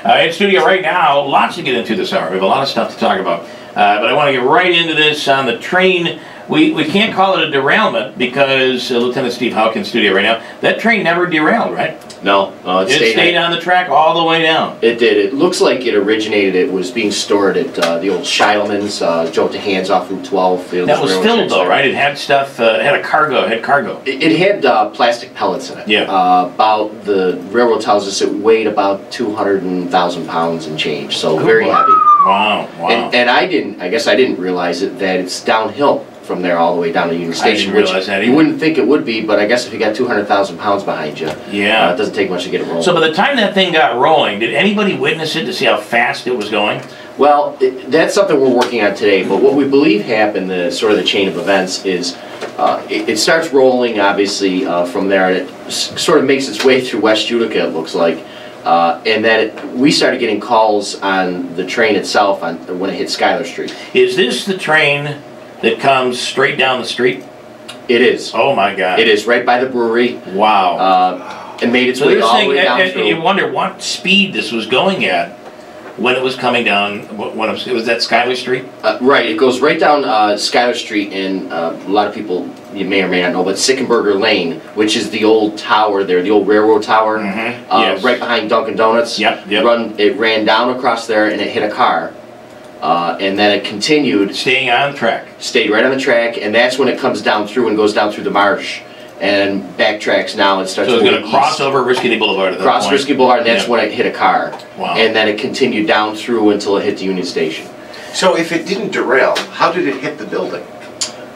In studio right now, lots to get into this hour. We have a lot of stuff to talk about. But I want to get right into this on the train. We can't call it a derailment because Lieutenant Steve Hauck in studio right now. That train never derailed, right? No, it stayed on the track all the way down. It did. It looks like it originated. It was being stored at the old Scheidlemann's, Joe DeHaan's off Route 12. That was filled though, right? It had stuff. It had a cargo. It had cargo. It had plastic pellets in it. Yeah. About the railroad tells us it weighed about 200,000 pounds and change. So Good very boy. heavy. Wow. Wow. And I guess I didn't realize it that it's downhill from there all the way down to Union Station. I didn't realize that either. You wouldn't think it would be, but I guess if you got 200,000 pounds behind you, yeah, it doesn't take much to get it rolling. So by the time that thing got rolling, did anybody witness it to see how fast it was going? Well, that's something we're working on today, but what we believe happened, sort of the chain of events, is it starts rolling, obviously, from there, and it sort of makes its way through West Utica, it looks like, and then we started getting calls on the train itself when it hit Schuyler Street. Is this the train that comes straight down the street? It is. Oh my God. It is, right by the brewery. Wow. And made its way all the way down through. You wonder what speed this was going at when it was coming down, when it was that Schuyler Street? Right, it goes right down Schuyler Street, and a lot of people, you may or may not know, but Sickenburger Lane, which is the old tower there, the old railroad tower, yes. right behind Dunkin' Donuts. Yep. It ran down across there and it hit a car. And then it continued. Staying on track. Stayed right on the track, and that's when it comes down through and goes down through the marsh and backtracks now and starts so it's going going to cross over Risky Boulevard at that Cross point. Risky Boulevard, and that's when it hit a car. Wow. And then it continued down through until it hit the Union Station. So if it didn't derail, how did it hit the building?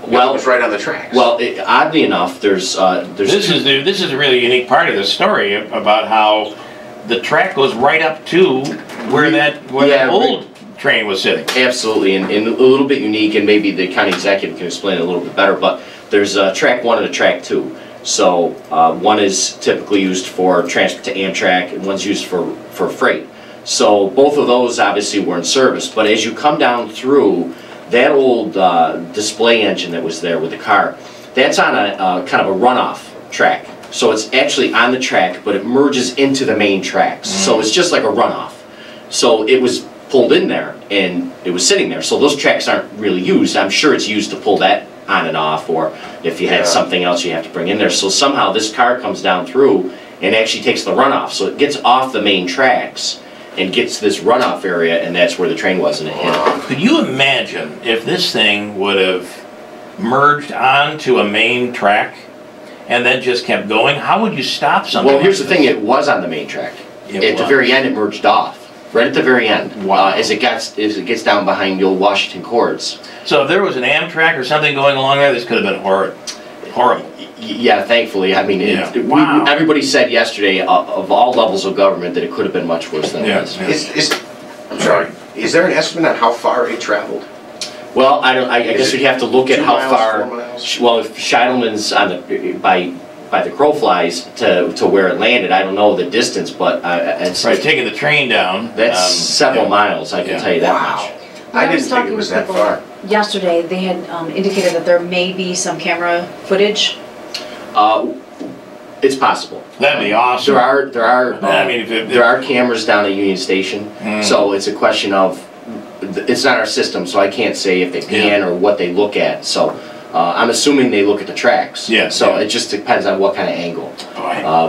Well, it was right on the tracks. Well, oddly enough, there's this is a really unique part of the story about how the track goes right up to where that old train was sitting. Absolutely, and a little bit unique, and maybe the county executive can explain it a little bit better, but there's track 1 and a track 2. So one is typically used for transport to Amtrak, and one's used for freight. So both of those obviously were in service, but as you come down through, that old display engine that was there with the car, that's on a kind of a runoff track. So it's actually on the track, but it merges into the main tracks. So it's just like a runoff. So it was pulled in there, and it was sitting there. So those tracks aren't really used. I'm sure it's used to pull that on and off, or if you had something else you have to bring in there. So somehow this car comes down through and actually takes the runoff. So it gets off the main tracks and gets to this runoff area, and that's where the train was, and it hit it. Could you imagine if this thing would have merged onto a main track and then just kept going? How would you stop something? Well, here's the thing, it was on the main track. At the very end, it merged off. Right at the very end, as it gets down behind the old Washington cords. So if there was an Amtrak or something going along there, this could have been horrible. Yeah, thankfully. I mean, everybody said yesterday, of all levels of government, that it could have been much worse than it was. Is there an estimate on how far it traveled? Well, I guess we'd have to look at how far. 4 miles? Well, if Scheidlemann's on by the crow flies to where it landed, I don't know the distance, but it's right. Taking the train down. That's several miles. I can tell you that much. I didn't think it was that far. Yesterday, they had indicated that there may be some camera footage. It's possible. That'd be awesome. There are cameras down at Union Station, so it's a question of it's not our system, so I can't say if they pan or what they look at. So I'm assuming they look at the tracks. So it just depends on what kind of angle.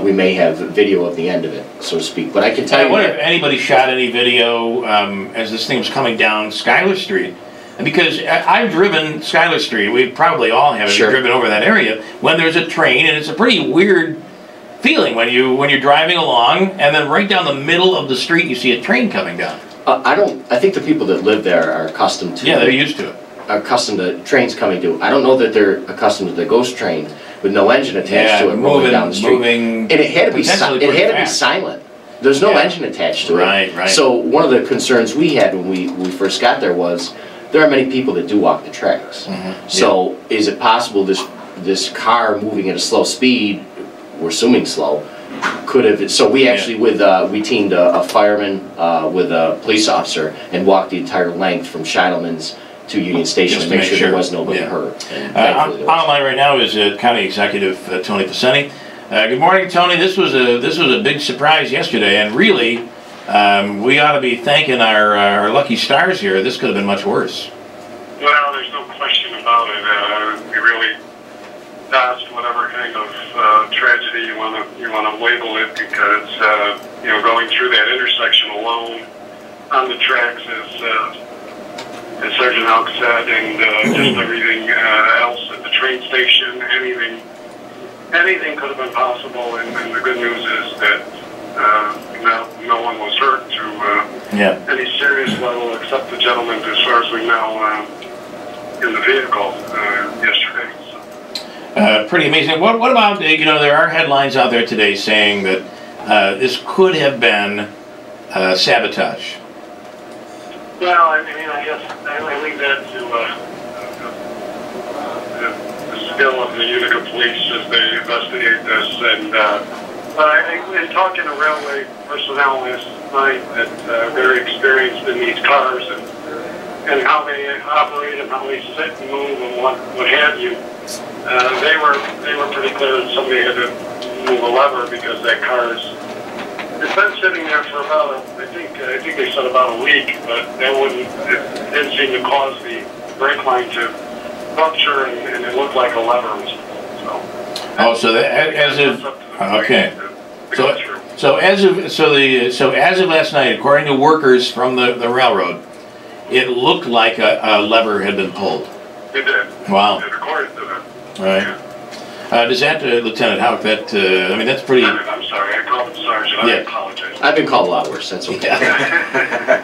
We may have video of the end of it, so to speak. But I can tell you. I wonder if anybody shot any video as this thing was coming down Schuyler Street. Because I've driven Schuyler Street, we probably all have driven over that area, when there's a train, and it's a pretty weird feeling when you're driving along, and then right down the middle of the street you see a train coming down. I think the people that live there are accustomed to. Yeah, they're used to it. Are accustomed to trains coming to. I don't know that they're accustomed to the ghost train with no engine attached to it rolling down the street. And it had to be silent. There's no engine attached to it. Right. So one of the concerns we had when we first got there was there are many people that do walk the tracks. So is it possible this car moving at a slow speed, we're assuming slow, could have, so we actually we teamed a fireman with a police officer and walked the entire length from Scheidlemann's to Union Station to make sure there was nobody hurt. On the line right now is County Executive Tony Pacini. Good morning, Tony. This was a big surprise yesterday, and really We ought to be thanking our lucky stars here. This could have been much worse. Well, there's no question about it. We really dodged whatever kind of tragedy you want to label it, because you know, going through that intersection alone on the tracks, as Sergeant Hauck said, and just everything else at the train station, anything could have been possible. And the good news is that no one was hurt to any serious level, except the gentleman, as far as we know, in the vehicle yesterday. Pretty amazing. What about, you know, there are headlines out there today saying that this could have been sabotage. Well, I mean, I guess I leave that to the skill of the Utica police as they investigate this. And in talking to railway personnel last night that they're experienced in these cars and how they operate and how they sit and move and what have you, they were pretty clear that somebody had to move a lever, because that car's it's been sitting there for about I think they said about a week, but it didn't seem to cause the brake line to rupture, and it looked like a lever was pulled. So as of okay. So as of last night, according to workers from the railroad, it looked like a lever had been pulled. It did. Wow. It according to them. Right. Yeah. Does that, Lieutenant Hauck, that, I mean, that's pretty... I'm sorry, I called the sergeant. I apologize. I've been called a lot worse, that's okay.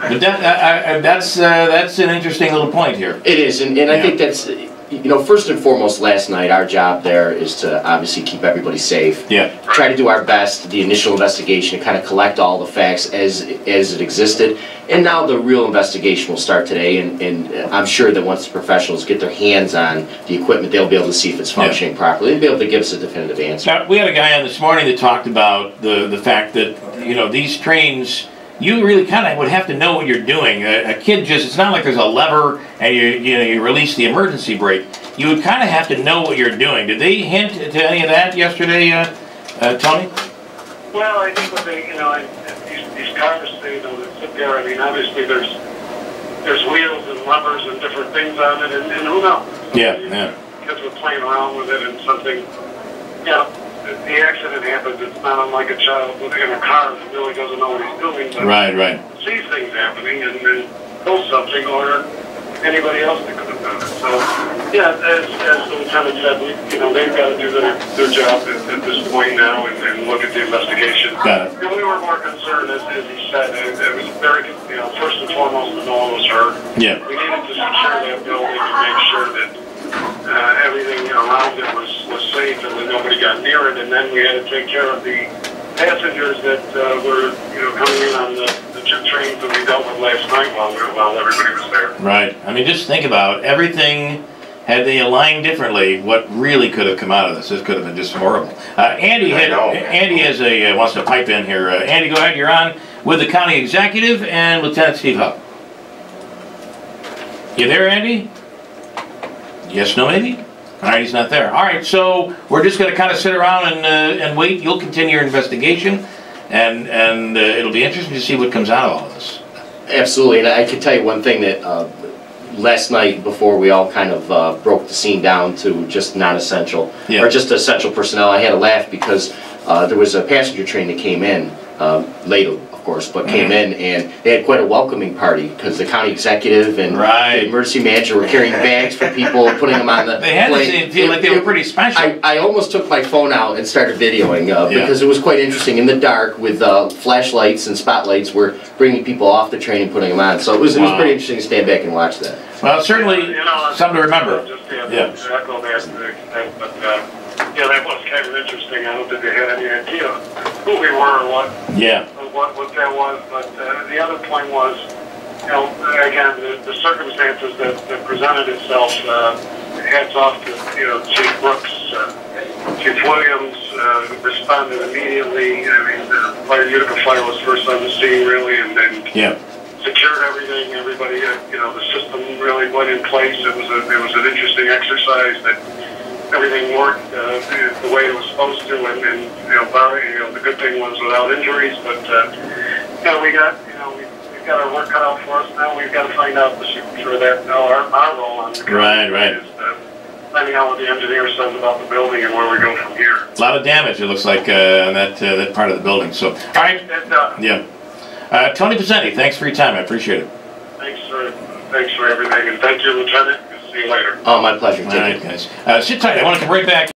But that's an interesting little point here. It is, and I think that's, you know, first and foremost, last night, our job there is to obviously keep everybody safe. Yeah. Try to do our best, the initial investigation, kind of collect all the facts as it existed. And now the real investigation will start today, and I'm sure that once the professionals get their hands on the equipment, they'll be able to see if it's functioning properly. They'll be able to give us a definitive answer. Now, we had a guy on this morning that talked about the fact that, you know, these trains, you really kind of would have to know what you're doing. A kid just, it's not like there's a lever and you release the emergency brake. You would kind of have to know what you're doing. Did they hint to any of that yesterday, Tony? Well, I think what they, you know, these cars, you know, that sit there, I mean, obviously there's wheels and levers and different things on it, and who knows? Yeah. Kids were playing around with it, and something, you know, the accident happens. It's not unlike a child in a car that really doesn't know what he's doing, but right. sees things happening and then pulls something, or anybody else that could have done it. So, yeah, as the lieutenant said, you know, they've got to do their job at this point now and look at the investigation. Got it. And we were more concerned, as he said, it was very, you know, first and foremost, that no one was hurt. Yeah. We needed to secure that building to make sure that everything around it was safe and that nobody got near it, and then we had to take care of the passengers that were, you know, coming in on the trains that we dealt with last night while everybody was there. Right. I mean, just think about everything. Had they aligned differently, what really could have come out of this? This could have been just horrible. Andy wants to pipe in here. Andy, go ahead. You're on with the county executive and Lieutenant Steve Hauck. You there, Andy? Yes, no, maybe? All right, he's not there. All right, so we're just going to kind of sit around and wait. You'll continue your investigation, and it'll be interesting to see what comes out of all of this. Absolutely, and I can tell you one thing that last night, before we all kind of broke the scene down to just non-essential, or just essential personnel, I had a laugh because there was a passenger train that came in late, of course, but came in, and they had quite a welcoming party because the county executive and the emergency manager were carrying bags for people, putting them on the They had to feel like they were pretty special. I almost took my phone out and started videoing because it was quite interesting. In the dark, with flashlights and spotlights, we're bringing people off the train and putting them on. So it was pretty interesting to stand back and watch that. Well, certainly something to remember. Yeah, that was kind of interesting. I don't think they had any idea who we were or what that was. But the other point was, you know, again, the circumstances that presented itself. Hats off to, you know, Chief Brooks, Chief Williams responded immediately. I mean, the Utica Fire was first on the scene, really, and then secured everything. Everybody, you know, the system really went in place. It was an interesting exercise that. Everything worked the way it was supposed to, and you know, the good thing was without injuries. But So we've got our work cut out for us now. We've got to find out for sure that our role on the Right. is finding out what the engineer says about the building and where we go from here. A lot of damage, it looks like, on that part of the building. So, all right. Yeah. Tony Pizzetti, thanks for your time. I appreciate it. Thanks for everything, and thank you, Lieutenant. See you later. Oh, my pleasure. All right, guys. Sit tight. I want to come right back.